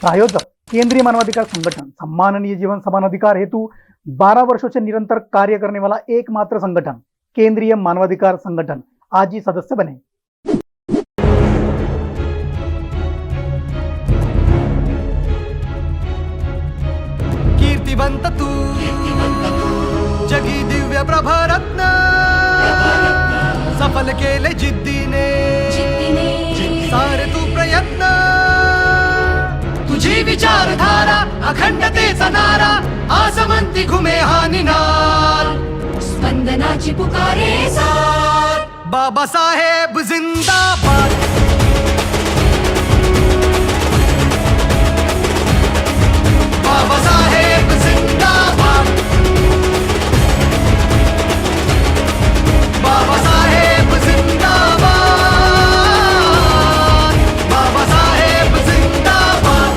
प्रायोजक केंद्रीय मानवाधिकार संगठन सम्माननीय जीवन समान अधिकार हेतु 12 वर्षों से निरंतर कार्य करने वाला एकमात्र संगठन केंद्रीय मानवाधिकार संगठन। आज ही सदस्य बने। कीर्तिवंत तू जगी दिव्य प्रभारत्न सफल केले जिद्दीने सारे तू प्रयत्न तुझी विचारधारा अखंडतेचा नारा आसमंती घुमे हा निनाद स्पंदनाची पुकारे साथ बाबासाहेब जिंदाबाद बाबासाहेब जिंदाबाद बाबासाहेब जिंदाबाद बाबासाहेब जिंदाबाद।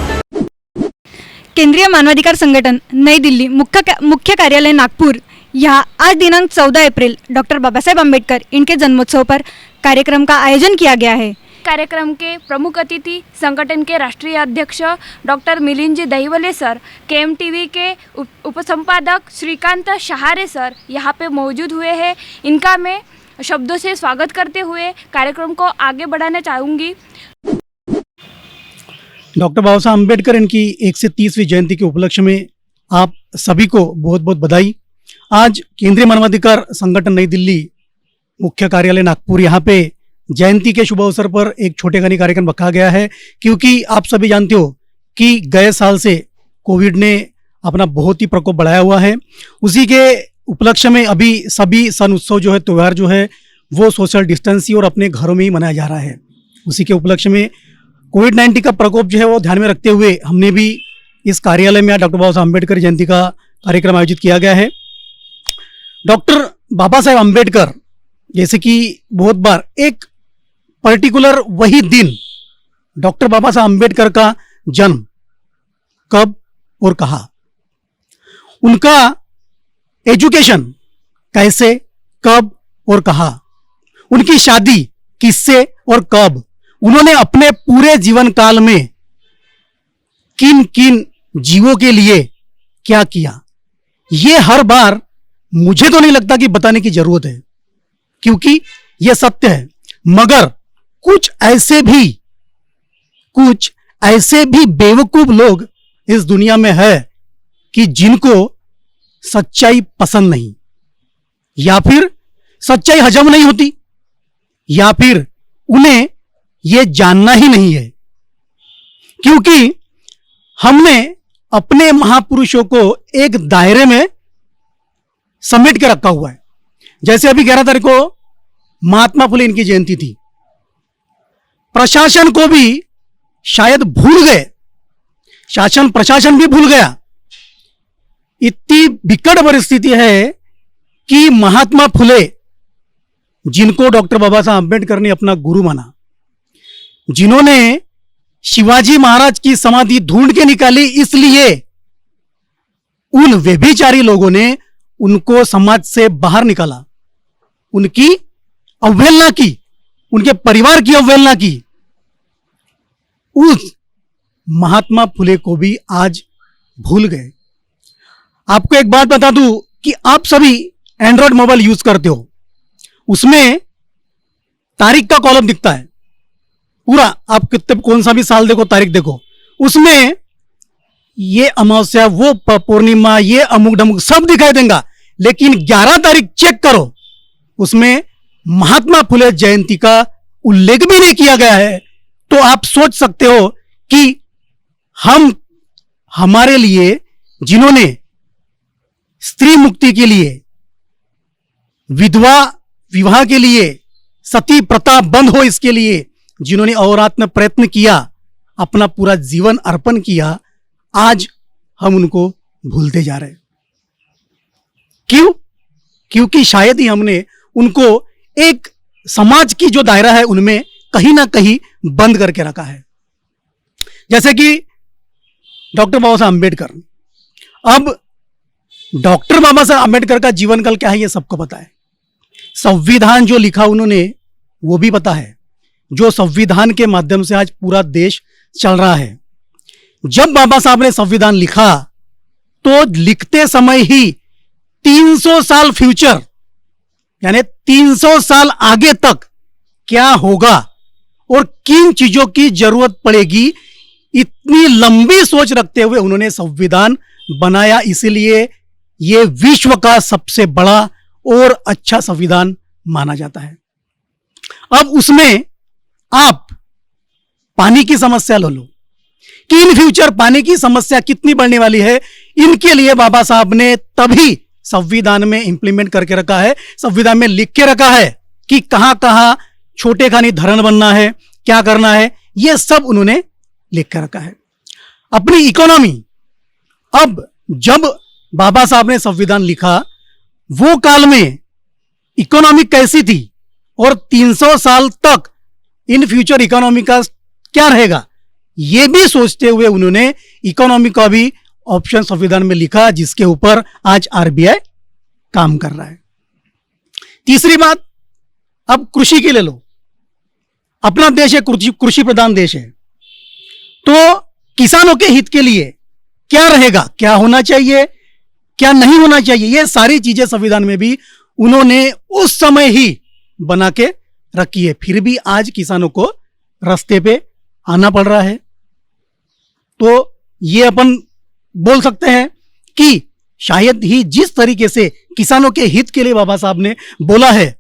केंद्रीय मानवाधिकार संगठन नई दिल्ली मुख्य कार्यालय नागपुर यहाँ आज दिनांक 14 अप्रैल डॉक्टर बाबा साहेब अम्बेडकर इनके जन्मोत्सव पर कार्यक्रम का आयोजन किया गया है। कार्यक्रम के प्रमुख अतिथि संगठन के राष्ट्रीय अध्यक्ष डॉक्टर मिलिंदजी दहिवले सर, KMTV के उपसंपादक श्रीकांत शहारे सर यहाँ पे मौजूद हुए हैं। इनका मैं शब्दों से स्वागत करते हुए कार्यक्रम को आगे बढ़ाना चाहूँगी। डॉक्टर बाबा साहब अम्बेडकर इनकी 130वीं जयंती के उपलक्ष्य में आप सभी को बहुत बहुत बधाई। आज केंद्रीय मानवाधिकार संगठन नई दिल्ली मुख्य कार्यालय नागपुर यहाँ पे जयंती के शुभ अवसर पर एक छोटे खानी कार्यक्रम रखा गया है, क्योंकि आप सभी जानते हो कि गए साल से कोविड ने अपना बहुत ही प्रकोप बढ़ाया हुआ है। उसी के उपलक्ष्य में अभी सभी सन उत्सव जो है, त्यौहार जो है वो सोशल डिस्टेंसिंग और अपने घरों में ही मनाया जा रहा है। उसी के उपलक्ष्य में कोविड-19 का प्रकोप जो है वो ध्यान में रखते हुए हमने भी इस कार्यालय में डॉक्टर बाबा साहब अम्बेडकर जयंती का कार्यक्रम आयोजित किया गया है। डॉक्टर बाबा साहेब अम्बेडकर जैसे कि बहुत बार एक पर्टिकुलर वही दिन डॉक्टर बाबा साहब अम्बेडकर का जन्म कब और कहाँ, उनका एजुकेशन कैसे, कब और कहाँ, उनकी शादी किससे और कब, उन्होंने अपने पूरे जीवन काल में किन किन जीवों के लिए क्या किया, ये हर बार मुझे तो नहीं लगता कि बताने की जरूरत है, क्योंकि यह सत्य है। मगर कुछ ऐसे भी बेवकूफ लोग इस दुनिया में है कि जिनको सच्चाई पसंद नहीं, या फिर सच्चाई हजम नहीं होती, या फिर उन्हें यह जानना ही नहीं है। क्योंकि हमने अपने महापुरुषों को एक दायरे में समेट के रखा हुआ है। जैसे अभी 11 तारीख को महात्मा फुले इनकी जयंती थी, प्रशासन को भी शायद भूल गए, प्रशासन भी भूल गया। इतनी विकट परिस्थिति है कि महात्मा फुले, जिनको डॉक्टर बाबा साहब अम्बेडकर ने अपना गुरु माना, जिन्होंने शिवाजी महाराज की समाधि ढूंढ के निकाली, इसलिए उन व्यभिचारी लोगों ने उनको समाज से बाहर निकाला, उनकी अवहेलना की, उनके परिवार की अवहेलना की। उस महात्मा फुले को भी आज भूल गए। आपको एक बात बता दूं कि आप सभी एंड्रॉयड मोबाइल यूज करते हो, उसमें तारीख का कॉलम दिखता है पूरा, आप कितने कौन सा भी साल देखो, तारीख देखो, उसमें ये अमावस्या, वो पूर्णिमा, ये अमुक ढमुक सब दिखाई देगा। लेकिन 11 तारीख चेक करो, उसमें महात्मा फुले जयंती का उल्लेख भी नहीं किया गया है। तो आप सोच सकते हो कि हमारे लिए, जिन्होंने स्त्री मुक्ति के लिए, विधवा विवाह के लिए, सती प्रथा बंद हो इसके लिए जिन्होंने अहोरात्र प्रयत्न किया, अपना पूरा जीवन अर्पण किया, आज हम उनको भूलते जा रहे हैं। क्यों? क्योंकि शायद ही हमने उनको एक समाज की जो दायरा है उनमें कहीं ना कहीं बंद करके रखा है। जैसे कि डॉक्टर बाबा साहब अम्बेडकर, अब डॉक्टर बाबा साहब अम्बेडकर का जीवन काल क्या है ये सबको पता है। संविधान जो लिखा उन्होंने वो भी पता है, जो संविधान के माध्यम से आज पूरा देश चल रहा है। जब बाबा साहब ने संविधान लिखा तो लिखते समय ही 300 साल फ्यूचर, यानी 300 साल आगे तक क्या होगा और किन चीजों की जरूरत पड़ेगी, इतनी लंबी सोच रखते हुए उन्होंने संविधान बनाया। इसीलिए यह विश्व का सबसे बड़ा और अच्छा संविधान माना जाता है। अब उसमें आप पानी की समस्या लो कि इन फ्यूचर पानी की समस्या कितनी बढ़ने वाली है, इनके लिए बाबा साहब ने तभी संविधान में इंप्लीमेंट करके रखा है, संविधान में लिख के रखा है कि कहां कहां छोटे खानी धरण बनना है, क्या करना है, यह सब उन्होंने लिख कर रखा है। अपनी इकोनॉमी, अब जब बाबा साहब ने संविधान लिखा वो काल में इकोनॉमी कैसी थी और 300 साल तक इन फ्यूचर इकोनॉमी का क्या रहेगा, यह भी सोचते हुए उन्होंने इकोनॉमी का भी ऑप्शन संविधान में लिखा, जिसके ऊपर आज आरबीआई काम कर रहा है। तीसरी बात, अब कृषि के ले लो। अपना देश है कृषि प्रधान देश है, तो किसानों के हित के लिए क्या रहेगा, क्या होना चाहिए, क्या नहीं होना चाहिए, ये सारी चीजें संविधान में भी उन्होंने उस समय ही बना के रखी है। फिर भी आज किसानों को रास्ते पे आना पड़ रहा है। तो ये अपन बोल सकते हैं कि शायद ही जिस तरीके से किसानों के हित के लिए बाबा साहब ने बोला है,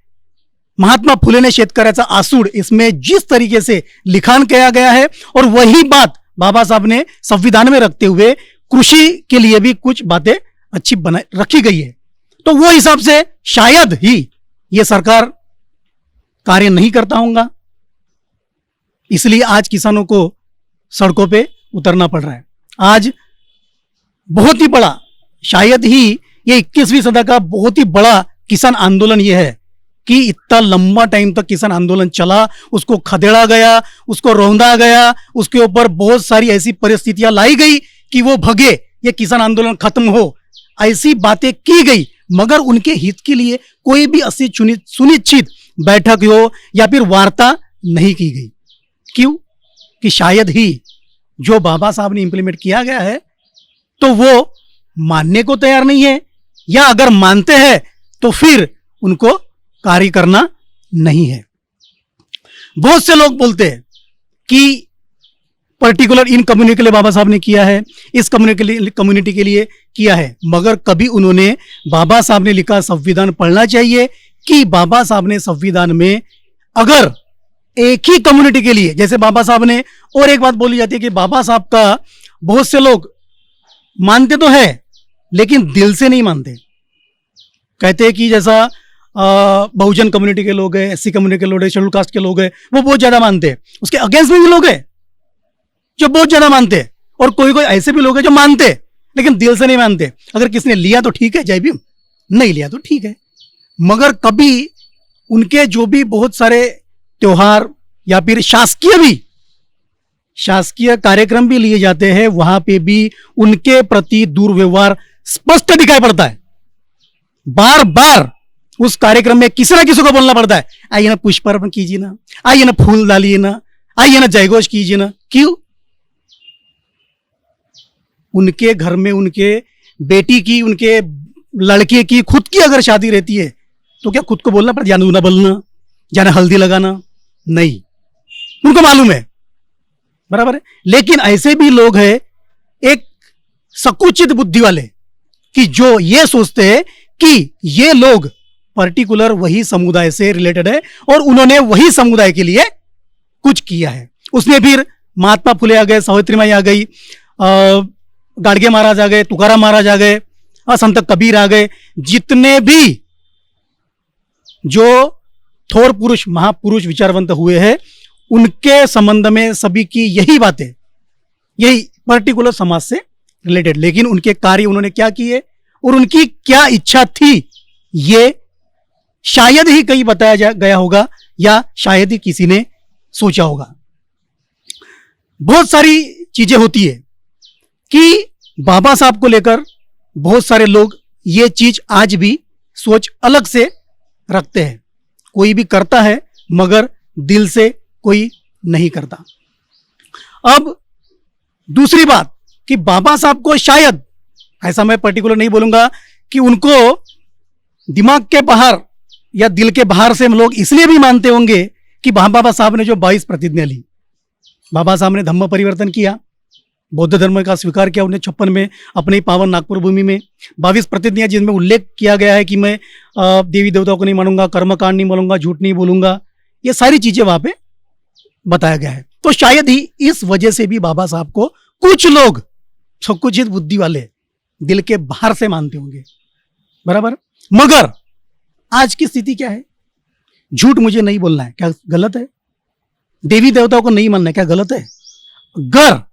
महात्मा फुले ने शेतकऱ्याचा आसूड, इसमें जिस तरीके से लिखान किया गया है और वही बात बाबा साहब ने संविधान में रखते हुए कृषि के लिए भी कुछ बातें अच्छी बना रखी गई है, तो वो हिसाब से शायद ही ये सरकार कार्य नहीं करता होगा, इसलिए आज किसानों को सड़कों पे उतरना पड़ रहा है। आज बहुत ही बड़ा, शायद ही ये 21वीं सदी का बहुत ही बड़ा किसान आंदोलन ये है कि इतना लंबा टाइम तक किसान आंदोलन चला, उसको खदेड़ा गया, उसको रौंदा गया, उसके ऊपर बहुत सारी ऐसी परिस्थितियां लाई गई कि वो भगे, ये किसान आंदोलन खत्म हो, ऐसी बातें की गई, मगर उनके हित के लिए कोई भी ऐसी सुनिश्चित बैठक हो या फिर वार्ता नहीं की गई। क्यों? कि शायद ही जो बाबा साहब ने इंप्लीमेंट किया गया है तो वो मानने को तैयार नहीं है, या अगर मानते हैं तो फिर उनको कार्य करना नहीं है। बहुत से लोग बोलते हैं कि पर्टिकुलर इन कम्युनिटी के लिए बाबा साहब ने किया है, इस कम्युनिटी के लिए किया है, मगर कभी उन्होंने बाबा साहब ने लिखा संविधान पढ़ना चाहिए कि बाबा साहब ने संविधान में अगर एक ही कम्युनिटी के लिए, जैसे बाबा साहब ने, और एक बात बोली जाती है कि बाबा साहब का बहुत से लोग मानते तो है लेकिन दिल से नहीं मानते। कहते हैं कि जैसा बहुजन कम्युनिटी के लोग हैं, एससी कम्युनिटी के लोग हैं, शेड्यूल कास्ट के लोग हैं, वो बहुत ज्यादा मानते हैं। उसके अगेंस्ट में भी लोग हैं जो बहुत ज्यादा मानते हैं, और कोई कोई ऐसे भी लोग हैं जो मानते लेकिन दिल से नहीं मानते। अगर किसने लिया तो ठीक है, जय भीम, नहीं लिया तो ठीक है, मगर कभी उनके जो भी बहुत सारे त्योहार या फिर शासकीय कार्यक्रम भी लिए जाते हैं, वहां पे भी उनके प्रति दुर्व्यवहार स्पष्ट दिखाई पड़ता है। बार बार उस कार्यक्रम में किसी ना किसी को बोलना पड़ता है, आइए ना पुष्पार्पण कीजिए ना, आइए ना फूल डालिए ना, आइए ना जयघोष कीजिए ना। क्यों? उनके घर में उनके बेटी की, उनके लड़के की, खुद की अगर शादी रहती है तो क्या खुद को बोलना पड़ता, जाना दूना बोलना, जाना हल्दी लगाना? नहीं, उनको मालूम है, बराबर है। लेकिन ऐसे भी लोग हैं एक सकुचित बुद्धि वाले कि जो ये सोचते हैं कि ये लोग पर्टिकुलर वही समुदाय से रिलेटेड है और उन्होंने वही समुदाय के लिए कुछ किया है। उसमें फिर महात्मा फुले आ गए, सावित्रीबाई आ गई, गाडगे महाराज आ गए, तुकाराम महाराज आ गए, संत कबीर आ गए, जितने भी जो थोर पुरुष, महापुरुष, विचारवंत हुए हैं, उनके संबंध में सभी की यही बातें, यही पर्टिकुलर समाज से रिलेटेड। लेकिन उनके कार्य उन्होंने क्या किए और उनकी क्या इच्छा थी, ये शायद ही कहीं बताया गया होगा या शायद ही किसी ने सोचा होगा। बहुत सारी चीजें होती है कि बाबा साहब को लेकर बहुत सारे लोग ये चीज आज भी सोच अलग से रखते हैं। कोई भी करता है मगर दिल से कोई नहीं करता। अब दूसरी बात, कि बाबा साहब को शायद, ऐसा मैं पर्टिकुलर नहीं बोलूंगा, कि उनको दिमाग के बाहर या दिल के बाहर से हम लोग इसलिए भी मानते होंगे कि बाबा साहब ने जो 22 प्रतिज्ञा ली, बाबा साहब ने धम्म परिवर्तन किया, बौद्ध धर्म का स्वीकार किया 1956 में अपने ही पावन नागपुर भूमि में। 22 प्रतिज्ञा जिनमें उल्लेख किया गया है कि मैं देवी देवताओं को नहीं मानूंगा, कर्मकांड नहीं मानूंगा, झूठ नहीं बोलूंगा, ये सारी चीजें वहां पे बताया गया है। तो शायद ही इस वजह से भी बाबा साहब को कुछ लोग संकुचित बुद्धि वाले दिल के बाहर से मानते होंगे, बराबर। मगर आज की स्थिति क्या है? झूठ मुझे नहीं बोलना है, क्या गलत है? देवी देवताओं को नहीं मानना है, क्या गलत है? अगर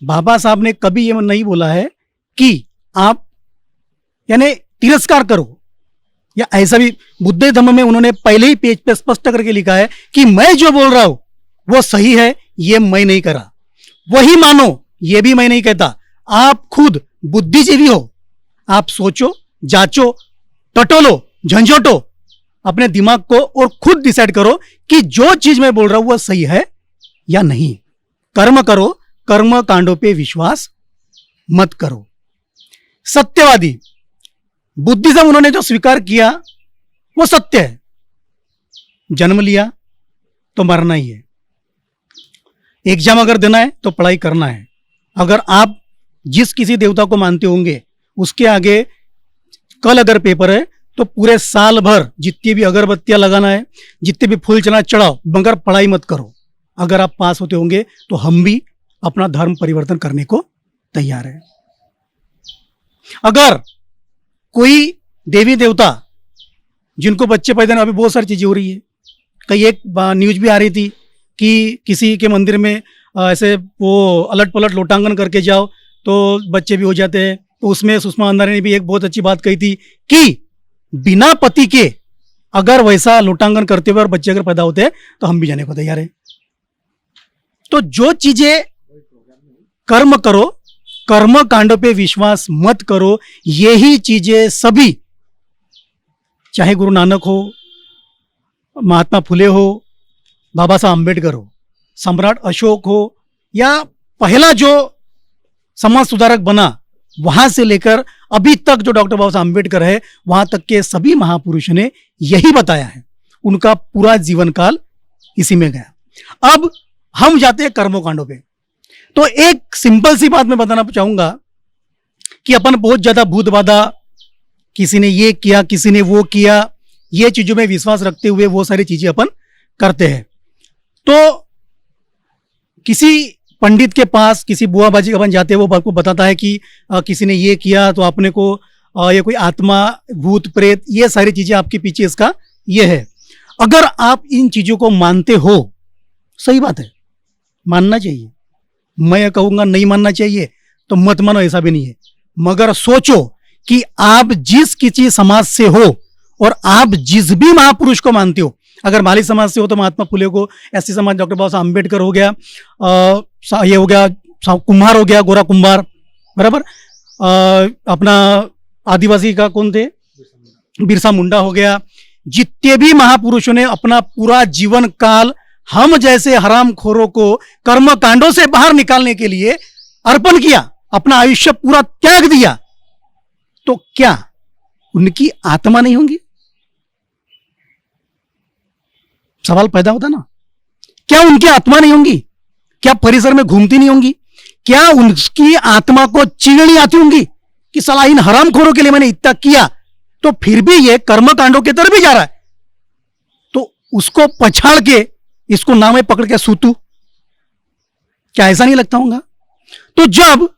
बाबा साहब ने कभी ये नहीं बोला है कि आप यानी तिरस्कार करो, या ऐसा भी बुद्ध धर्म में उन्होंने पहले ही पेज पे स्पष्ट करके लिखा है कि मैं जो बोल रहा हूं वो सही है, ये मैं नहीं करा, वही मानो, ये भी मैं नहीं कहता। आप खुद बुद्धिजीवी हो, आप सोचो, जांचो, टटोलो, झंझोटो अपने दिमाग को और खुद डिसाइड करो कि जो चीज मैं बोल रहा हूं वो सही है या नहीं। कर्म करो, कर्म कांडों पे विश्वास मत करो। सत्यवादी बुद्धिज्म उन्होंने जो स्वीकार किया वो सत्य है। जन्म लिया तो मरना ही है, एग्जाम अगर देना है तो पढ़ाई करना है। अगर आप जिस किसी देवता को मानते होंगे उसके आगे कल अगर पेपर है तो पूरे साल भर जितनी भी अगरबत्तियां लगाना है, जितने भी फूल चना चढ़ाओ, मगर पढ़ाई मत करो। अगर आप पास होते होंगे तो हम भी अपना धर्म परिवर्तन करने को तैयार है। अगर कोई देवी देवता जिनको बच्चे पैदा नहीं, अभी बहुत सारी चीजें हो रही है, कई एक न्यूज भी आ रही थी कि किसी के मंदिर में ऐसे वो अलट पलट लोटांगन करके जाओ तो बच्चे भी हो जाते हैं। तो उसमें सुषमा अंधारे ने भी एक बहुत अच्छी बात कही थी कि बिना पति के अगर वैसा लोटांगन करते हुए और बच्चे अगर पैदा होते हैं तो हम भी जाने को तैयार है। तो जो चीजें कर्म करो, कर्म कांडों पे विश्वास मत करो, यही चीजें सभी, चाहे गुरु नानक हो, महात्मा फुले हो, बाबा साहब अम्बेडकर हो, सम्राट अशोक हो, या पहला जो समाज सुधारक बना वहां से लेकर अभी तक जो डॉक्टर बाबा साहब अम्बेडकर है, वहां तक के सभी महापुरुषों ने यही बताया है। उनका पूरा जीवन काल इसी में गया। अब हम जाते हैं कर्मकांडों पे। तो एक सिंपल सी बात मैं बताना चाहूंगा कि अपन बहुत ज्यादा भूत बाधा, किसी ने ये किया, किसी ने वो किया, ये चीजों में विश्वास रखते हुए वो सारी चीजें अपन करते हैं। तो किसी पंडित के पास, किसी बुआ बाजी अपन जाते हैं, वो आपको बताता है कि किसी ने ये किया तो आपने को ये कोई आत्मा, भूत प्रेत, ये सारी चीजें आपके पीछे इसका ये है। अगर आप इन चीजों को मानते हो, सही बात है, मानना चाहिए। मैं कहूंगा नहीं मानना चाहिए तो मत मानो, ऐसा भी नहीं है। मगर सोचो कि आप जिस किसी समाज से हो और आप जिस भी महापुरुष को मानते हो, अगर माली समाज से हो तो महात्मा फुले को, एससी समाज डॉक्टर बाबा साहब अम्बेडकर हो गया, ये हो गया कुम्हार हो गया, गोरा कुम्हार, बराबर। अपना आदिवासी का कौन थे, बिरसा मुंडा हो गया। जितने भी महापुरुषों ने अपना पूरा जीवन काल हम जैसे हरामखोरों को कर्म कांडों से बाहर निकालने के लिए अर्पण किया, अपना आयुष्य पूरा त्याग दिया, तो क्या उनकी आत्मा नहीं होंगी? सवाल पैदा होता ना, क्या उनकी आत्मा नहीं होंगी? क्या परिसर में घूमती नहीं होंगी? क्या उनकी आत्मा को चिढ़ आती होंगी कि साला इन हरामखोरों के लिए मैंने इतना किया तो फिर भी ये कर्म कांडों की तरफ भी जा रहा है, तो उसको पछाड़ के इसको नाम में पकड़ के सूतू, क्या ऐसा नहीं लगता होगा? तो जब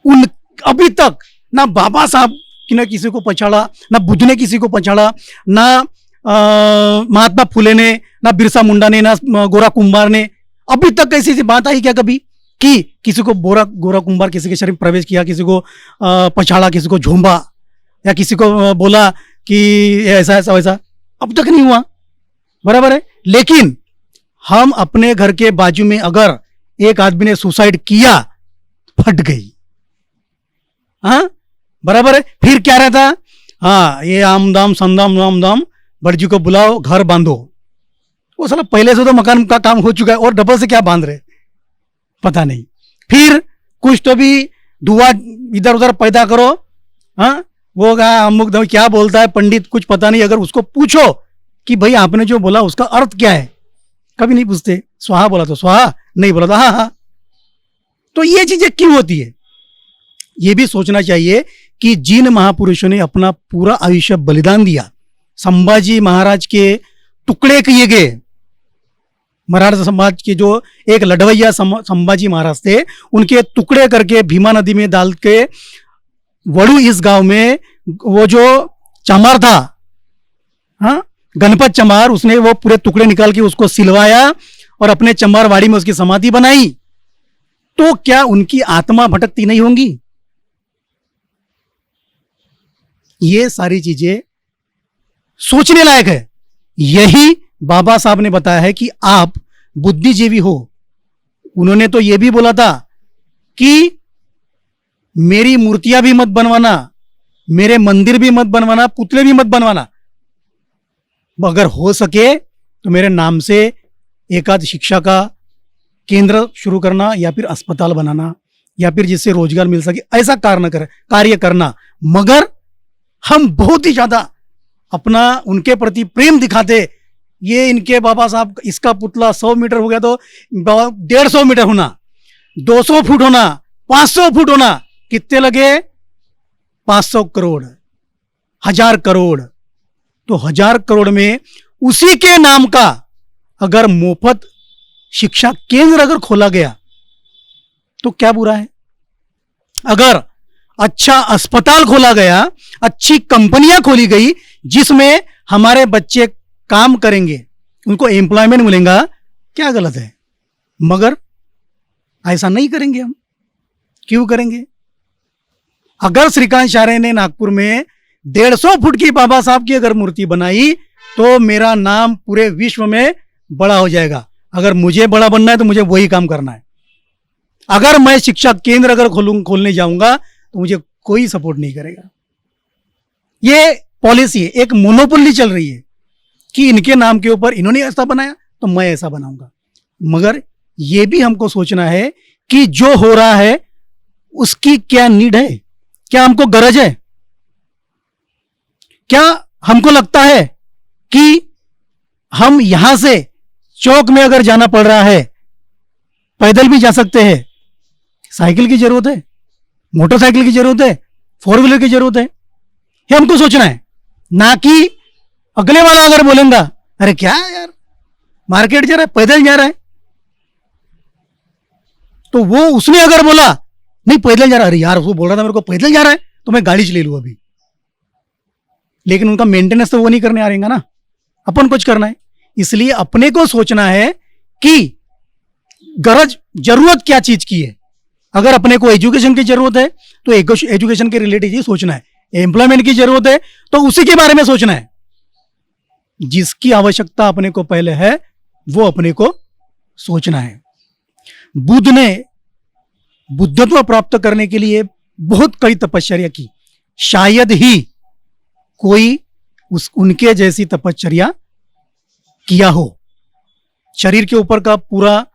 उन अभी तक ना बाबा साहब ने किसी को पछाड़ा, ना बुद्ध ने किसी को पछाड़ा, ना महात्मा फुले ने, ना बिरसा मुंडा ने, ना गोरा कुंभार ने, अभी तक ऐसी सी बात आई क्या कभी कि किसी को गोरा कुंभार किसी के शरीर में प्रवेश किया, किसी को पछाड़ा, किसी को झोंबा, या किसी को बोला कि ऐसा ऐसा वैसा? अब तक नहीं हुआ, बराबर है। लेकिन हम अपने घर के बाजू में अगर एक आदमी ने सुसाइड किया, फट गई, हाँ बराबर है। फिर क्या रहता, हाँ ये आमदाम संदाम नाम दाम बड़जी को बुलाओ, घर बांधो। वो साला पहले से तो मकान का काम हो चुका है और डबल से क्या बांध रहे पता नहीं। फिर कुछ तो भी धुआं इधर उधर पैदा करो। हाँ, वो अमुक क्या बोलता है पंडित, कुछ पता नहीं। अगर उसको पूछो कि भाई आपने जो बोला उसका अर्थ क्या है, कभी नहीं पूछते। स्वाहा बोला तो स्वाहा, नहीं बोला तो हाँ हाँ। तो ये चीजें क्यों होती है, ये भी सोचना चाहिए कि जिन महापुरुषों ने अपना पूरा आयुष्य बलिदान दिया, संभाजी महाराज के टुकड़े किए गए, मराठा समाज के जो एक लड़वैया संभाजी महाराज थे, उनके टुकड़े करके भीमा नदी में डाल के वड़ू इस गांव में वो जो चमार था, हाँ, गणपत चमार, उसने वो पूरे टुकड़े निकाल के उसको सिलवाया और अपने चमारवाड़ी में उसकी समाधि बनाई। तो क्या उनकी आत्मा भटकती नहीं होंगी? ये सारी चीजें सोचने लायक है। यही बाबा साहब ने बताया है कि आप बुद्धिजीवी हो। उन्होंने तो ये भी बोला था कि मेरी मूर्तियां भी मत बनवाना, मेरे मंदिर भी मत बनवाना, पुतले भी मत बनवाना, अगर हो सके तो मेरे नाम से एक आध शिक्षा का केंद्र शुरू करना या फिर अस्पताल बनाना या फिर जिससे रोजगार मिल सके, ऐसा कार्य करना। मगर हम बहुत ही ज्यादा अपना उनके प्रति प्रेम दिखाते। ये इनके बाबा साहब, इसका पुतला 100 मीटर हो गया तो 150 मीटर होना, 200 फुट होना, 500 फुट होना, कितने लगे? 500 करोड़, 1000 करोड़। तो 1000 करोड़ में उसी के नाम का अगर मुफ्त शिक्षा केंद्र अगर खोला गया तो क्या बुरा है? अगर अच्छा अस्पताल खोला गया, अच्छी कंपनियां खोली गई जिसमें हमारे बच्चे काम करेंगे, उनको एम्प्लॉयमेंट मिलेगा, क्या गलत है? मगर ऐसा नहीं करेंगे हम। क्यों करेंगे? अगर श्रीकांत शारे ने नागपुर में 150 फुट की बाबा साहब की अगर मूर्ति बनाई तो मेरा नाम पूरे विश्व में बड़ा हो जाएगा। अगर मुझे बड़ा बनना है तो मुझे वही काम करना है। अगर मैं शिक्षा केंद्र अगर खोलने जाऊंगा तो मुझे कोई सपोर्ट नहीं करेगा। ये पॉलिसी है, एक मोनोपोली चल रही है कि इनके नाम के ऊपर इन्होंने ऐसा बनाया तो मैं ऐसा बनाऊंगा। मगर यह भी हमको सोचना है कि जो हो रहा है उसकी क्या नीड है, क्या हमको गरज है? क्या हमको लगता है कि हम यहां से चौक में अगर जाना पड़ रहा है पैदल भी जा सकते हैं? साइकिल की जरूरत है, मोटरसाइकिल की जरूरत है, 4 व्हीलर की जरूरत है? ये हमको सोचना है, ना कि अगले वाला अगर बोलेगा अरे क्या यार मार्केट जा रहा है, पैदल जा रहा है, तो वो उसने अगर बोला नहीं पैदल जा रहा, अरे यार वो बोल रहा था मेरे को पैदल जा रहा है तो मैं गाड़ी ले लूं अभी, लेकिन उनका मेंटेनेंस तो वो नहीं करने आ रहेगा ना, अपन कुछ करना है। इसलिए अपने को सोचना है कि गरज जरूरत क्या चीज की है। अगर अपने को एजुकेशन की जरूरत है तो एजुकेशन के रिलेटेड ही सोचना है, एम्प्लॉयमेंट की जरूरत है तो उसी के बारे में सोचना है। जिसकी आवश्यकता अपने को पहले है वो अपने को सोचना है। बुद्ध ने बुद्धत्व प्राप्त करने के लिए बहुत कई तपश्चर्या की, शायद ही कोई उनके जैसी तपश्चर्या किया हो। शरीर के ऊपर का पूरा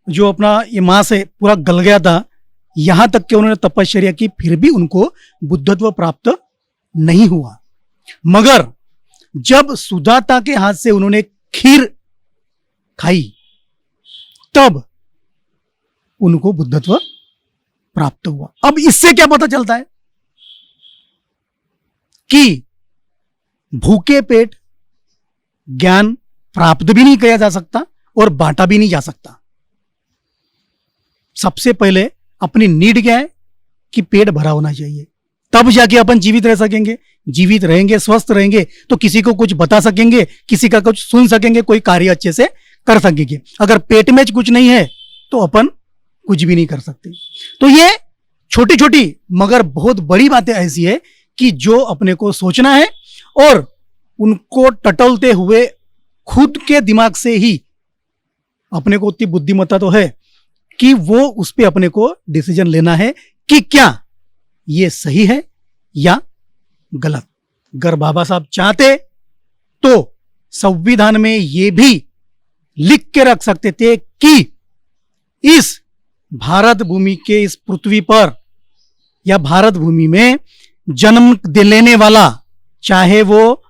जो अपना ये मांस है पूरा गल गया था, यहां तक कि उन्होंने तपश्चर्या की, फिर भी उनको बुद्धत्व प्राप्त नहीं हुआ। मगर जब सुदाता के हाथ से उन्होंने खीर खाई तब उनको बुद्धत्व प्राप्त हुआ। अब इससे क्या पता चलता है कि भूखे पेट ज्ञान प्राप्त भी नहीं किया जा सकता और बांटा भी नहीं जा सकता। सबसे पहले अपनी नीड क्या है कि पेट भरा होना चाहिए, तब जाके अपन जीवित रह सकेंगे। जीवित रहेंगे, स्वस्थ रहेंगे तो किसी को कुछ बता सकेंगे, किसी का कुछ सुन सकेंगे, कोई कार्य अच्छे से कर सकेंगे। अगर पेट में कुछ नहीं है तो अपन कुछ भी नहीं कर सकते। तो ये छोटी छोटी मगर बहुत बड़ी बातें ऐसी है कि जो अपने को सोचना है और उनको टटोलते हुए खुद के दिमाग से ही अपने को उतनी बुद्धिमत्ता तो है कि वो उस पर अपने को डिसीजन लेना है कि क्या ये सही है या गलत। अगर बाबा साहब चाहते तो संविधान में ये भी लिख के रख सकते थे कि इस भारत भूमि के इस पृथ्वी पर या भारत भूमि में जन्म लेने वाला, चाहे वो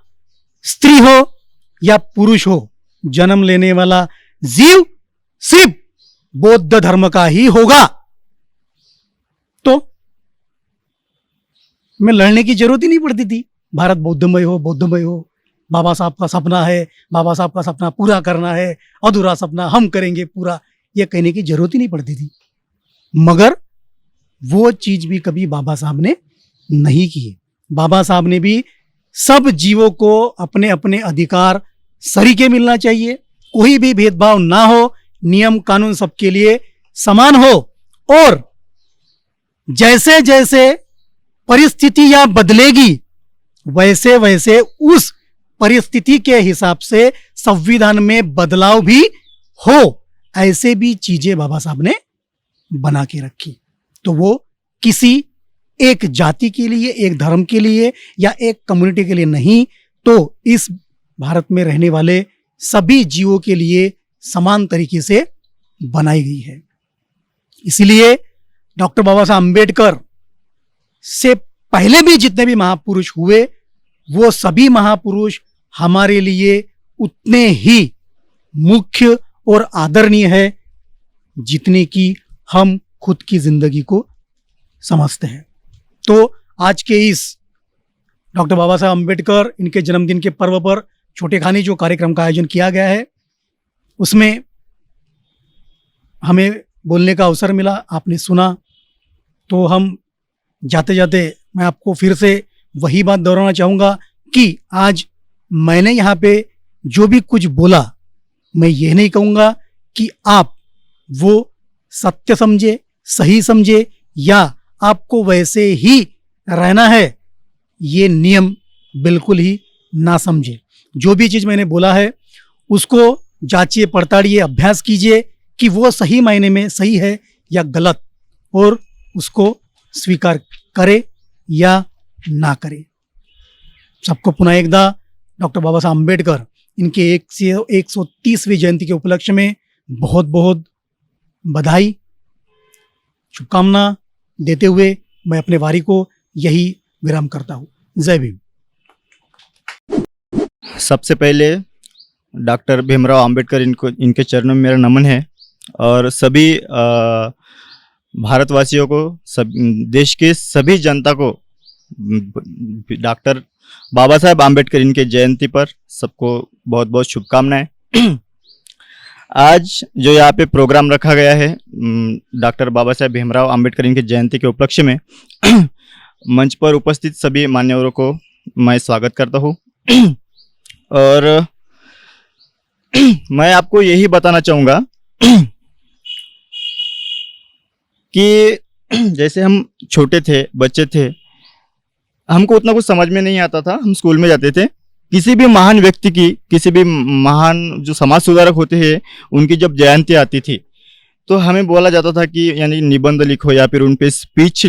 स्त्री हो या पुरुष हो, जन्म लेने वाला जीव सिर्फ बौद्ध धर्म का ही होगा। तो मैं लड़ने की जरूरत ही नहीं पड़ती थी। भारत बौद्धमय हो, बौद्धमय हो, बाबा साहब का सपना है, बाबा साहब का सपना पूरा करना है, अधूरा सपना हम करेंगे पूरा, ये कहने की जरूरत ही नहीं पड़ती थी। मगर वो चीज भी कभी बाबा साहब ने नहीं की। बाबा साहब ने भी सब जीवों को अपने अपने अधिकार सरीके मिलना चाहिए, कोई भी भेदभाव ना हो, नियम कानून सबके लिए समान हो, और जैसे जैसे परिस्थितियां बदलेगी वैसे वैसे उस परिस्थिति के हिसाब से संविधान में बदलाव भी हो, ऐसे भी चीजें बाबा साहब ने बना के रखी। तो वो किसी एक जाति के लिए, एक धर्म के लिए या एक कम्युनिटी के लिए नहीं, तो इस भारत में रहने वाले सभी जीवों के लिए समान तरीके से बनाई गई है। इसीलिए डॉक्टर बाबा साहब अम्बेडकर से पहले भी जितने भी महापुरुष हुए, वो सभी महापुरुष हमारे लिए उतने ही मुख्य और आदरणीय है जितने कि हम खुद की जिंदगी को समझते हैं। तो आज के इस डॉक्टर बाबा साहब अम्बेडकर इनके जन्मदिन के पर्व पर छोटे खानी जो कार्यक्रम का आयोजन किया गया है, उसमें हमें बोलने का अवसर मिला, आपने सुना। तो हम जाते जाते मैं आपको फिर से वही बात दोहराना चाहूँगा कि आज मैंने यहाँ पे जो भी कुछ बोला, मैं ये नहीं कहूँगा कि आप वो सत्य समझे, सही समझे, या आपको वैसे ही रहना है, ये नियम बिल्कुल ही ना समझे। जो भी चीज़ मैंने बोला है उसको जांचिए, पड़ताड़िए, अभ्यास कीजिए कि वो सही मायने में सही है या गलत, और उसको स्वीकार करे या ना करे। सबको पुनः एकदा डॉक्टर बाबा साहब अम्बेडकर इनके 130वीं जयंती के उपलक्ष्य में बहुत बहुत बधाई, शुभकामना देते हुए मैं अपने वारी को यही विराम करता हूँ। जय भीम। सबसे पहले डॉक्टर भीमराव अंबेडकर इनके चरणों में मेरा नमन है, और सभी भारतवासियों को, सब देश के सभी जनता को डॉक्टर बाबा साहब आम्बेडकर इनके जयंती पर सबको बहुत बहुत शुभकामनाएं। आज जो यहाँ पे प्रोग्राम रखा गया है डॉक्टर बाबा साहब भीमराव अंबेडकर इनके जयंती के उपलक्ष्य में, मंच पर उपस्थित सभी मान्यवरों को मैं स्वागत करता हूँ। और मैं आपको यही बताना चाहूँगा कि जैसे हम छोटे थे, बच्चे थे, हमको उतना कुछ समझ में नहीं आता था। हम स्कूल में जाते थे, किसी भी महान व्यक्ति की, किसी भी महान जो समाज सुधारक होते हैं, उनकी जब जयंती आती थी तो हमें बोला जाता था कि यानी निबंध लिखो या फिर उन पे स्पीच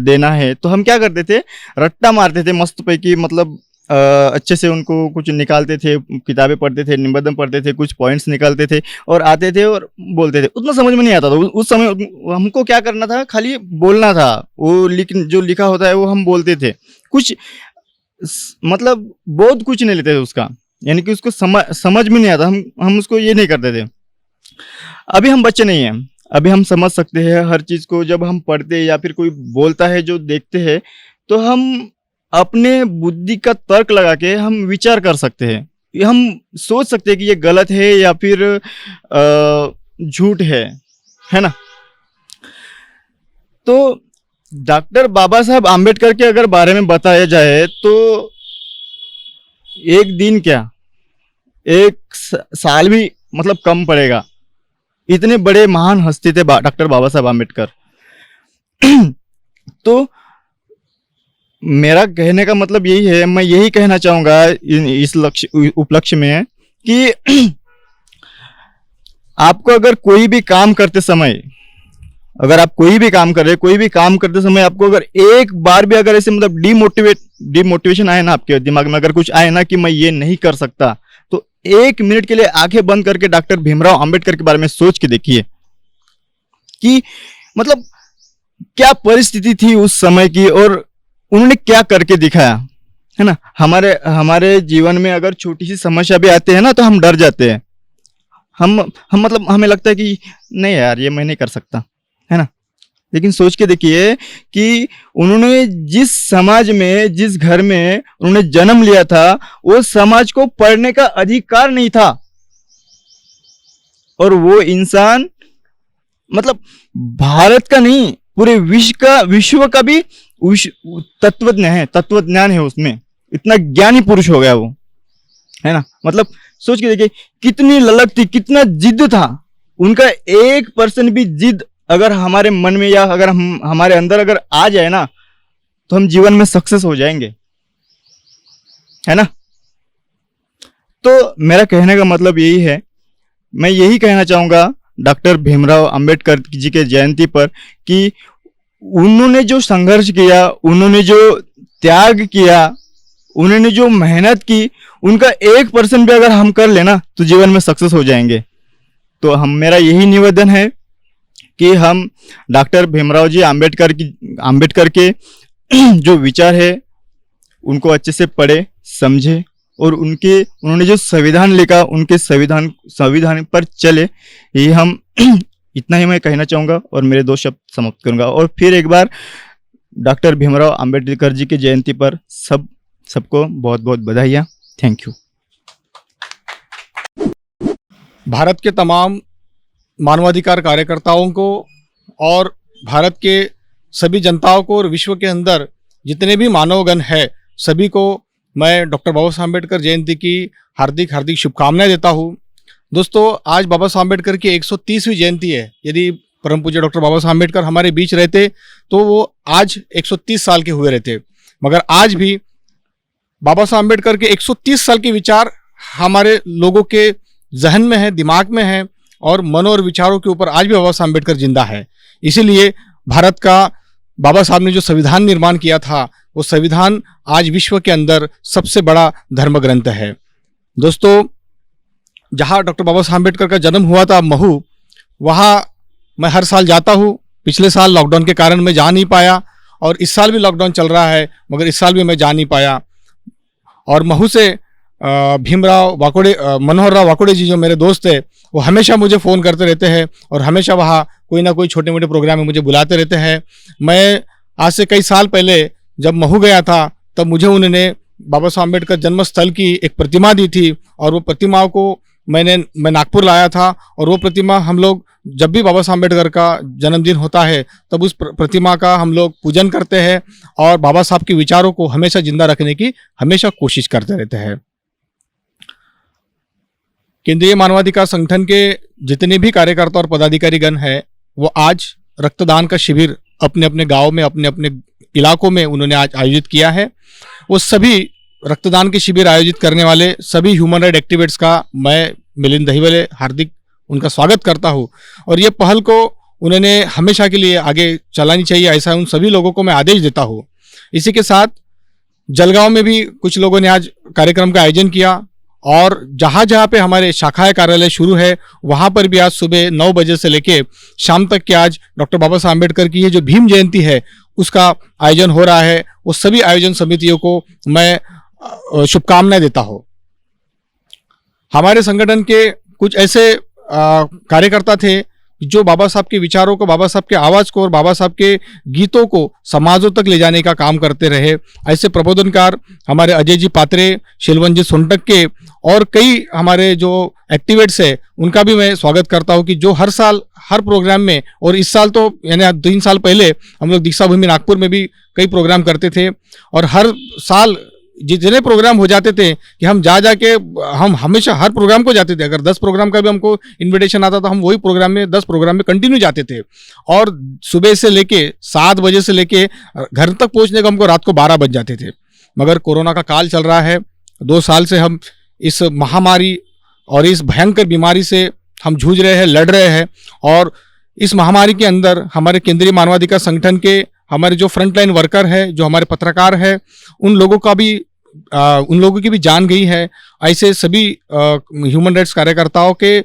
देना है। तो हम क्या करते थे, रट्टा मारते थे मस्त पैकी, मतलब अच्छे से उनको कुछ निकालते थे, किताबें पढ़ते थे, निबंध पढ़ते थे, कुछ पॉइंट्स निकालते थे और आते थे और बोलते थे। उतना समझ में नहीं आता था उस समय। हमको क्या करना था, खाली बोलना था, वो जो लिखा होता है वो हम बोलते थे। कुछ मतलब बहुत कुछ नहीं लेते थे उसका, यानी कि उसको समझ में नहीं आता। हम उसको ये नहीं करते थे। अभी हम बच्चे नहीं हैं, अभी हम समझ सकते हैं हर चीज़ को। जब हम पढ़ते हैं या फिर कोई बोलता है जो देखते हैं, तो हम अपने बुद्धि का तर्क लगा के हम विचार कर सकते हैं। हम सोच सकते हैं कि ये गलत है या फिर झूठ है ना। तो डॉक्टर बाबा साहब आम्बेडकर के अगर बारे में बताया जाए तो एक दिन क्या, एक साल भी मतलब कम पड़ेगा। इतने बड़े महान हस्ती थे डॉक्टर बाबा साहब आम्बेडकर। तो मेरा कहने का मतलब यही है, मैं यही कहना चाहूँगा इस उपलक्ष्य में कि आपको अगर कोई भी काम करते समय, अगर आप कोई भी काम कर रहे, कोई भी काम करते समय आपको अगर एक बार भी अगर ऐसे मतलब डिमोटिवेशन आए ना, आपके दिमाग में अगर कुछ आए ना कि मैं ये नहीं कर सकता, तो 1 मिनट के लिए आंखें बंद करके डॉक्टर भीमराव अंबेडकर के बारे में सोच के देखिए कि मतलब क्या परिस्थिति थी उस समय की और उन्होंने क्या करके दिखाया, है ना। हमारे जीवन में अगर छोटी सी समस्या भी आती है ना तो हम डर जाते हैं। हम मतलब हमें लगता है कि नहीं यार ये मैं नहीं कर सकता, है ना। लेकिन सोच के देखिए कि उन्होंने जिस समाज में, जिस घर में उन्होंने जन्म लिया था, वो समाज को पढ़ने का अधिकार नहीं था। और वो इंसान मतलब भारत का नहीं, पूरे विश्व का भी तत्वज्ञान है उसमें। इतना ज्ञानी पुरुष हो गया वो, है ना। मतलब सोच के देखिए कितनी ललक थी, कितना जिद था उनका। 1% भी जिद अगर हमारे मन में या अगर हमारे अंदर अगर आ जाए ना तो हम जीवन में सक्सेस हो जाएंगे, है ना। तो मेरा कहने का मतलब यही है, मैं यही कहना चाहूंगा डॉक्टर भीमराव अंबेडकर जी के जयंती पर कि उन्होंने जो संघर्ष किया, उन्होंने जो त्याग किया, उन्होंने जो मेहनत की, उनका 1% भी अगर हम कर लेना तो जीवन में सक्सेस हो जाएंगे। तो मेरा यही निवेदन है कि हम डॉक्टर भीमराव जी अंबेडकर के जो विचार है उनको अच्छे से पढ़े, समझे और उन्होंने जो संविधान लिखा उनके संविधान पर चले। ये हम इतना ही मैं कहना चाहूँगा और मेरे 2 शब्द समाप्त करूँगा। और फिर एक बार डॉक्टर भीमराव अंबेडकर जी की जयंती पर सबको बहुत बहुत बधाइयाँ। Thank you. भारत के तमाम मानवाधिकार कार्यकर्ताओं को और भारत के सभी जनताओं को और विश्व के अंदर जितने भी मानवगण है सभी को मैं डॉक्टर बाबा साहब अम्बेडकर जयंती की हार्दिक हार्दिक शुभकामनाएं देता हूं। दोस्तों, आज बाबा साहब अम्बेडकर की 130वीं जयंती है। यदि परम पूज्य डॉक्टर बाबा साहब अम्बेडकर हमारे बीच रहते तो वो आज 130 साल के हुए रहते, मगर आज भी बाबा साहब अम्बेडकर के 130 साल के विचार हमारे लोगों के जहन में है, दिमाग में है और मन और विचारों के ऊपर आज भी बाबा साहब अम्बेडकर जिंदा है। इसीलिए भारत का बाबा साहब ने जो संविधान निर्माण किया था वो संविधान आज विश्व के अंदर सबसे बड़ा धर्म ग्रंथ है। दोस्तों, जहाँ डॉक्टर बाबा साहब अम्बेडकर का जन्म हुआ था महू, वहाँ मैं हर साल जाता हूँ। पिछले साल लॉकडाउन के कारण मैं जा नहीं पाया और इस साल भी लॉकडाउन चल रहा है, मगर इस साल भी मैं जा नहीं पाया। और महू से मनोहर राव वाकोड़े जी जो मेरे दोस्त है वो हमेशा मुझे फ़ोन करते रहते हैं और हमेशा वहाँ कोई ना कोई छोटे मोटे प्रोग्राम में मुझे बुलाते रहते हैं। मैं आज से कई साल पहले जब महू गया था तब मुझे उन्होंने बाबा साहब अम्बेडकर जन्म स्थल की एक प्रतिमा दी थी और वो प्रतिमा को मैं नागपुर लाया था। और वो प्रतिमा हम लोग जब भी बाबा साहब अम्बेडकर का जन्मदिन होता है तब उस प्रतिमा का हम लोग पूजन करते हैं और बाबा साहब के विचारों को हमेशा जिंदा रखने की हमेशा कोशिश करते रहते हैं। केंद्रीय मानवाधिकार संगठन के जितने भी कार्यकर्ता और पदाधिकारीगण हैं वो आज रक्तदान का शिविर अपने अपने गांव में, अपने अपने इलाकों में उन्होंने आज आयोजित किया है। वो सभी रक्तदान के शिविर आयोजित करने वाले सभी ह्यूमन राइट एक्टिविस्ट्स का मैं मिलिंद दहिवले हार्दिक उनका स्वागत करता हूँ और ये पहल को उन्होंने हमेशा के लिए आगे चलानी चाहिए, ऐसा उन सभी लोगों को मैं आदेश देता हूँ। इसी के साथ जलगांव में भी कुछ लोगों ने आज कार्यक्रम का आयोजन किया और जहाँ जहाँ पे हमारे शाखा कार्यालय शुरू है वहाँ पर भी आज सुबह 9 बजे से लेके शाम तक के आज डॉक्टर बाबा साहब अम्बेडकर की ये जो भीम जयंती है उसका आयोजन हो रहा है। वो सभी आयोजन समितियों को मैं शुभकामनाएं देता हूँ। हमारे संगठन के कुछ ऐसे कार्यकर्ता थे जो बाबा साहब के विचारों को, बाबा साहब के आवाज़ को और बाबा साहब के गीतों को समाजों तक ले जाने का काम करते रहे। ऐसे प्रबोधनकार हमारे अजय जी पात्रे, शिलवन जी सोनटक के और कई हमारे जो एक्टिविस्ट है उनका भी मैं स्वागत करता हूं कि जो हर साल हर प्रोग्राम में, और इस साल तो यानी 3 साल पहले हम लोग दीक्षा भूमि नागपुर में भी कई प्रोग्राम करते थे और हर साल जितने प्रोग्राम हो जाते थे कि हम जाके हम हमेशा हर प्रोग्राम को जाते थे। अगर 10 प्रोग्राम का भी हमको इनविटेशन आता था हम वही प्रोग्राम में 10 प्रोग्राम में कंटिन्यू जाते थे और सुबह से लेके 7 बजे से लेके घर तक पहुंचने को हमको रात को 12 बज जाते थे। मगर कोरोना का काल चल रहा है, 2 साल से हम इस महामारी और इस भयंकर बीमारी से हम जूझ रहे हैं, लड़ रहे हैं और इस महामारी के अंदर हमारे केंद्रीय मानवाधिकार संगठन के हमारे जो फ्रंटलाइन वर्कर है, जो हमारे पत्रकार है, उन लोगों की भी जान गई है। ऐसे सभी ह्यूमन राइट्स कार्यकर्ताओं के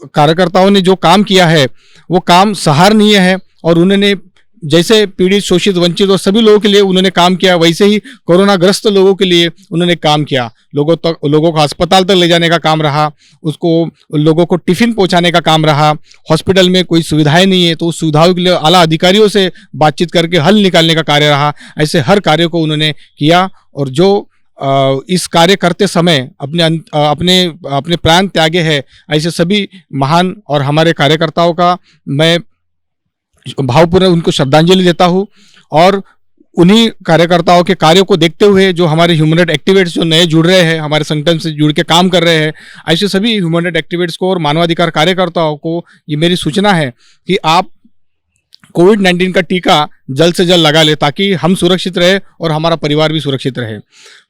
कार्यकर्ताओं ने जो काम किया है वो काम सराहनीय है। और उन्होंने जैसे पीड़ित, शोषित, वंचित और सभी लोगों के लिए उन्होंने काम किया, वैसे ही कोरोना ग्रस्त लोगों के लिए उन्होंने काम किया। लोगों को अस्पताल तक ले जाने का काम रहा, उसको लोगों को टिफिन पहुंचाने का काम रहा। हॉस्पिटल में कोई सुविधाएं नहीं है तो उस सुविधाओं के लिए आला अधिकारियों से बातचीत करके हल निकालने का कार्य रहा। ऐसे हर कार्य को उन्होंने किया और जो इस कार्य करते समय अपने प्राण त्यागे है, ऐसे सभी महान और हमारे कार्यकर्ताओं का मैं भावपूर्ण उनको श्रद्धांजलि देता हूँ। और उन्हीं कार्यकर्ताओं के कार्यों को देखते हुए जो हमारे ह्यूमन राइट एक्टिविस्ट जो नए जुड़ रहे हैं, हमारे संगठन से जुड़ के काम कर रहे हैं, ऐसे सभी ह्यूमन राइट एक्टिविस्ट को और मानवाधिकार कार्यकर्ताओं को ये मेरी सूचना है कि आप कोविड-19 का टीका जल्द से जल्द लगा ले ताकि हम सुरक्षित रहे और हमारा परिवार भी सुरक्षित रहे।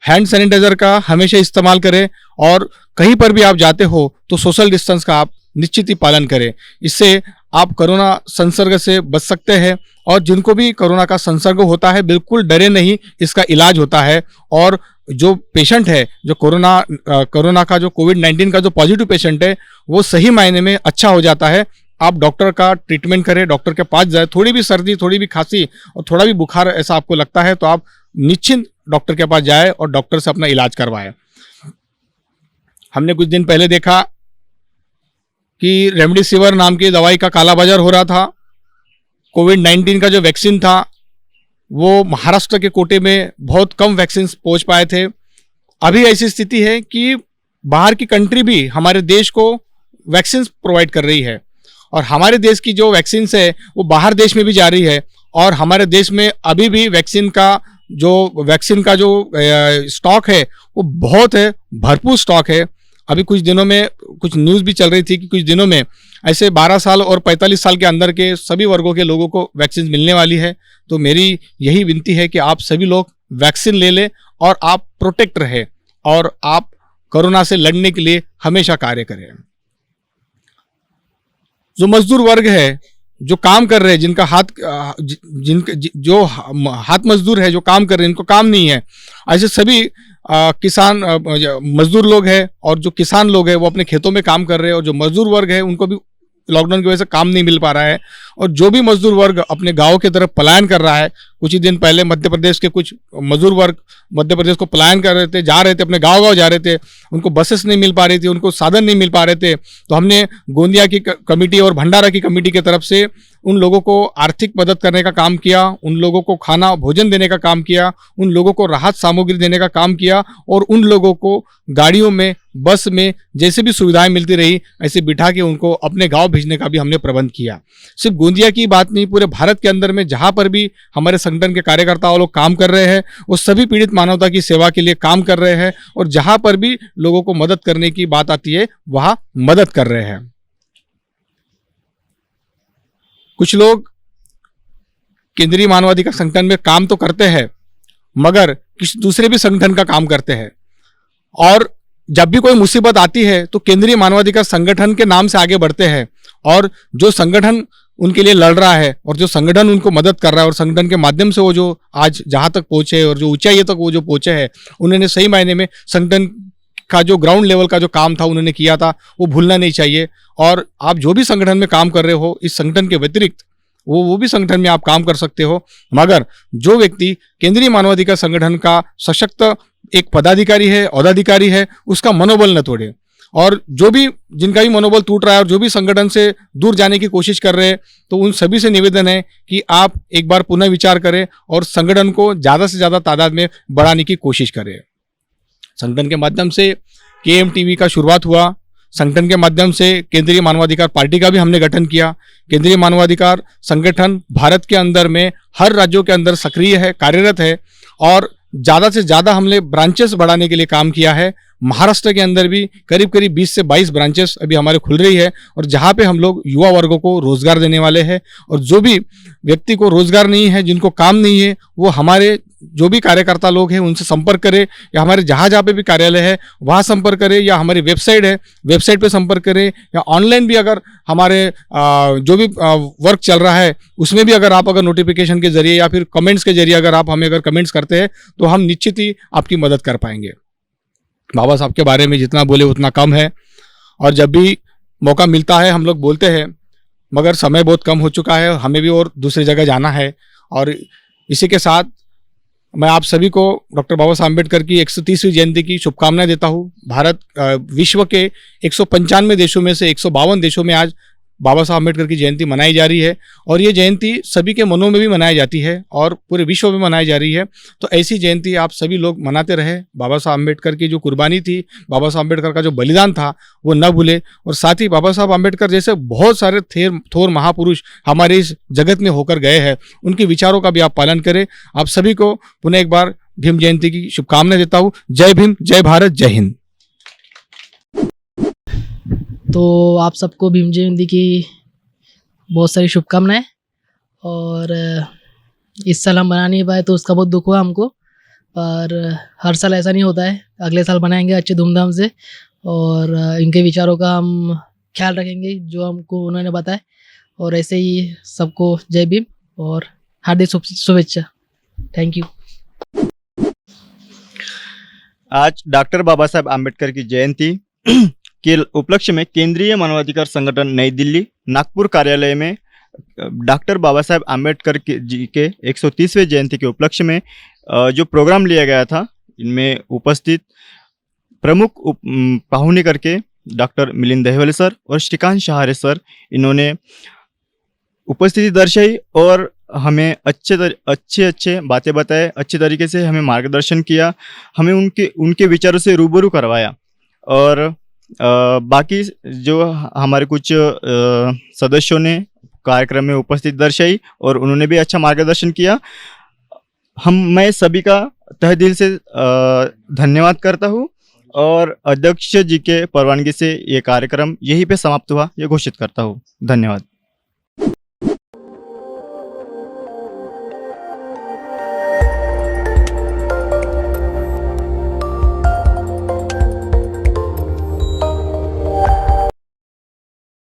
हैंड सैनिटाइजर का हमेशा इस्तेमाल करें और कहीं पर भी आप जाते हो तो सोशल डिस्टेंस का आप निश्चित ही पालन करें। इससे आप कोरोना संसर्ग से बच सकते हैं। और जिनको भी कोरोना का संसर्ग होता है बिल्कुल डरे नहीं, इसका इलाज होता है। और जो पेशेंट है, जो कोरोना का जो कोविड-19 का जो पॉजिटिव पेशेंट है, वो सही मायने में अच्छा हो जाता है। आप डॉक्टर का ट्रीटमेंट करें, डॉक्टर के पास जाए। थोड़ी भी सर्दी, थोड़ी भी खांसी और थोड़ा भी बुखार ऐसा आपको लगता है तो आप निश्चिंत डॉक्टर के पास जाए और डॉक्टर से अपना इलाज करवाएं। हमने कुछ दिन पहले देखा कि रेमडेसिविर नाम की दवाई का काला बाजार हो रहा था। कोविड-19 का जो वैक्सीन था वो महाराष्ट्र के कोटे में बहुत कम वैक्सीन पहुंच पाए थे। अभी ऐसी स्थिति है कि बाहर की कंट्री भी हमारे देश को वैक्सीन प्रोवाइड कर रही है और हमारे देश की जो वैक्सीन है वो बाहर देश में भी जा रही है। और हमारे देश में अभी भी वैक्सीन का जो स्टॉक है वो बहुत है, भरपूर स्टॉक है। अभी कुछ दिनों में कुछ न्यूज़ भी चल रही थी कि कुछ दिनों में ऐसे 12 साल और 45 साल के अंदर के सभी वर्गों के लोगों को वैक्सीन मिलने वाली है। तो मेरी यही विनती है कि आप सभी लोग वैक्सीन ले लें और आप प्रोटेक्ट रहे और आप कोरोना से लड़ने के लिए हमेशा कार्य करें। जो मजदूर वर्ग है, जो काम कर रहे हैं, जो हाथ मजदूर है, जो काम कर रहे हैं, इनको काम नहीं है, ऐसे सभी किसान मजदूर लोग हैं और जो किसान लोग हैं वो अपने खेतों में काम कर रहे हैं और जो मजदूर वर्ग है उनको भी लॉकडाउन की वजह से काम नहीं मिल पा रहा है। और जो भी मजदूर वर्ग अपने गांव की तरफ पलायन कर रहा है, कुछ ही दिन पहले मध्य प्रदेश के कुछ मजदूर वर्ग मध्य प्रदेश को पलायन कर रहे थे, जा रहे थे, अपने गांव जा रहे थे, उनको बसेस नहीं मिल पा रही थी, उनको साधन नहीं मिल पा रहे थे। तो हमने गोंदिया की कमेटी और भंडारा की कमेटी की तरफ से उन लोगों को आर्थिक मदद करने का काम किया, उन लोगों को खाना भोजन देने का काम किया, उन लोगों को राहत सामग्री देने का काम किया और उन लोगों को गाड़ियों में, बस में जैसे भी सुविधाएं मिलती रही ऐसे बिठा के उनको अपने गांव भेजने का भी हमने प्रबंध किया। सिर्फ गोंदिया की बात नहीं, पूरे भारत के अंदर में जहां पर भी हमारे संगठन के कार्यकर्ता लोग काम कर रहे हैं वो सभी पीड़ित मानवता की सेवा के लिए काम कर रहे हैं और जहां पर भी लोगों को मदद करने की बात आती है वहां मदद कर रहे हैं। कुछ लोग केंद्रीय मानवाधिकार संगठन में काम तो करते हैं मगर किसी दूसरे भी संगठन का काम करते हैं और जब भी कोई मुसीबत आती है तो केंद्रीय मानवाधिकार संगठन के नाम से आगे बढ़ते हैं और जो संगठन उनके लिए लड़ रहा है और जो संगठन उनको मदद कर रहा है और संगठन के माध्यम से वो जो आज जहां तक पहुंचे और जो ऊंचाई तक वो जो पहुंचे हैं, उन्होंने सही मायने में संगठन का जो ग्राउंड लेवल का जो काम था उन्होंने किया था वो भूलना नहीं चाहिए। और आप जो भी संगठन में काम कर रहे हो, इस संगठन के व्यतिरिक्त वो भी संगठन में आप काम कर सकते हो, मगर जो व्यक्ति केंद्रीय मानवाधिकार संगठन का सशक्त एक पदाधिकारी है, औदाधिकारी है, उसका मनोबल न तोड़े। और जो भी जिनका भी मनोबल टूट रहा है और जो भी संगठन से दूर जाने की कोशिश कर रहे हैं, तो उन सभी से निवेदन है कि आप एक बार पुनः विचार करें और संगठन को ज़्यादा से ज़्यादा तादाद में बढ़ाने की कोशिश करें। संगठन के माध्यम से KMTV का शुरुआत हुआ, संगठन के माध्यम से केंद्रीय मानवाधिकार पार्टी का भी हमने गठन किया। केंद्रीय मानवाधिकार संगठन भारत के अंदर में हर राज्यों के अंदर सक्रिय है, कार्यरत है और ज़्यादा से ज़्यादा हमने ब्रांचेस बढ़ाने के लिए काम किया है। महाराष्ट्र के अंदर भी करीब 20 से 22 ब्रांचेस अभी हमारे खुल रही है और जहाँ पे हम लोग युवा वर्गों को रोजगार देने वाले हैं। और जो भी व्यक्ति को रोजगार नहीं है, जिनको काम नहीं है, वो हमारे जो भी कार्यकर्ता लोग हैं उनसे संपर्क करें या हमारे जहाँ पे भी कार्यालय है वहाँ संपर्क करें या हमारी वेबसाइट है, वेबसाइट पे संपर्क करें या ऑनलाइन भी अगर हमारे जो भी वर्क चल रहा है उसमें भी अगर नोटिफिकेशन के जरिए या फिर कमेंट्स के जरिए अगर आप हमें कमेंट्स करते हैं तो हम निश्चित ही आपकी मदद कर पाएंगे। बाबा साहब के बारे में जितना बोले उतना कम है और जब भी मौका मिलता है हम लोग बोलते हैं, मगर समय बहुत कम हो चुका है, हमें भी और दूसरी जगह जाना है। और इसी के साथ मैं आप सभी को डॉक्टर बाबा साहब अम्बेडकर की 130वीं जयंती की शुभकामनाएं देता हूँ। भारत विश्व के 195 देशों में से 152 देशों में आज बाबा साहब अम्बेडकर की जयंती मनाई जा रही है, और ये जयंती सभी के मनों में भी मनाई जाती है और पूरे विश्व में मनाई जा रही है। तो ऐसी जयंती आप सभी लोग मनाते रहे। बाबा साहब अम्बेडकर की जो कुर्बानी थी, बाबा साहब अम्बेडकर का जो बलिदान था, वो न भूले। और साथ ही बाबा साहब अम्बेडकर जैसे बहुत सारे थोर महापुरुष हमारे इस जगत में होकर गए हैं, उनके विचारों का भी आप पालन करें। आप सभी को पुनः एक बार भीम जयंती की शुभकामनाएं देता हूँ। जय भीम, जय भारत, जय हिंद। तो आप सबको भीम जयंती की बहुत सारी शुभकामनाएं। और इस साल हम बना नहीं पाए तो उसका बहुत दुख हुआ हमको, पर हर साल ऐसा नहीं होता है। अगले साल बनाएंगे अच्छे धूमधाम से, और इनके विचारों का हम ख्याल रखेंगे जो हमको उन्होंने बताया। और ऐसे ही सबको जय भीम और हार्दिक शुभेच्छा। Thank you. आज डॉक्टर बाबा साहब आम्बेडकर की जयंती के उपलक्ष्य में केंद्रीय मानवाधिकार संगठन नई दिल्ली नागपुर कार्यालय में डॉक्टर बाबा साहब आम्बेडकर जी के 130वें जयंती के उपलक्ष्य में जो प्रोग्राम लिया गया था, इनमें उपस्थित प्रमुख पाहुणे करके डॉक्टर मिलिंद दहिवले सर और श्रीकांत शहारे सर, इन्होंने उपस्थिति दर्शाई और हमें अच्छे बातें बताए, अच्छे तरीके से हमें मार्गदर्शन किया, हमें उनके विचारों से रूबरू करवाया। और बाकी जो हमारे कुछ सदस्यों ने कार्यक्रम में उपस्थित दर्शाई और उन्होंने भी अच्छा मार्गदर्शन किया। मैं सभी का तहे दिल से धन्यवाद करता हूँ और अध्यक्ष जी के परवानगी से ये कार्यक्रम यहीं पे समाप्त हुआ, ये घोषित करता हूँ। धन्यवाद।